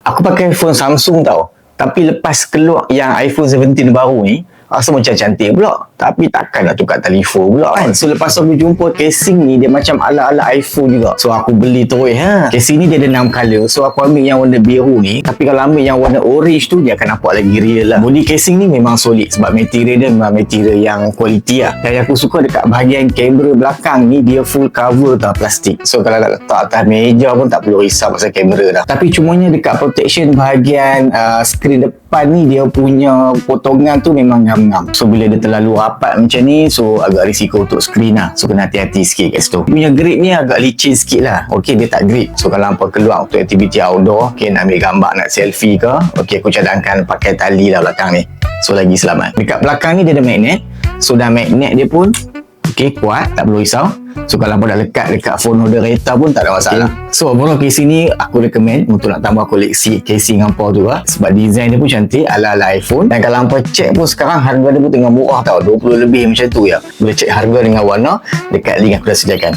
Aku pakai iPhone Samsung tau. Tapi lepas keluar yang iPhone 17 baru ni, rasa macam cantik pula. Tapi takkan nak tukar telefon pula kan. So lepas aku jumpa casing ni, dia macam ala-ala iPhone juga. So aku beli terus Casing ni dia ada 6 color. So aku ambil yang warna biru ni. Tapi kalau ambil yang warna orange tu, dia akan nampak lagi real lah. Body casing ni memang solid. Sebab material dia memang material yang quality lah. Dan yang aku suka dekat bahagian kamera belakang ni, dia full cover tau plastik. So kalau nak letak atas meja pun tak perlu risau pasal kamera dah. Tapi cumanya dekat protection bahagian skrin depan ni, dia punya potongan tu memang ngam-ngam. So bila dia terlalu rapat macam ni, so agak risiko untuk skrin lah. So kena hati-hati sikit kat situ. Punya grip ni agak licin sikit lah. Okay, dia tak grip. So kalau hampa keluar untuk aktiviti outdoor, okay, nak ambil gambar, nak selfie ke, okay, aku cadangkan pakai tali lah belakang ni. So lagi selamat. Dekat belakang ni dia ada magnet. So dah magnet dia pun okay, kuat, tak perlu risau. So kalau dah lekat dekat phone holder kereta pun tak ada masalah. So overall casing ni aku recommend untuk nak tambah koleksi casing hampa tu lah. Sebab design dia pun cantik ala-ala iPhone. Dan kalau hampa check pun sekarang harga dia pun tengah murah tau, 20 lebih macam tu ya. Boleh check harga dengan warna dekat link aku dah sediakan.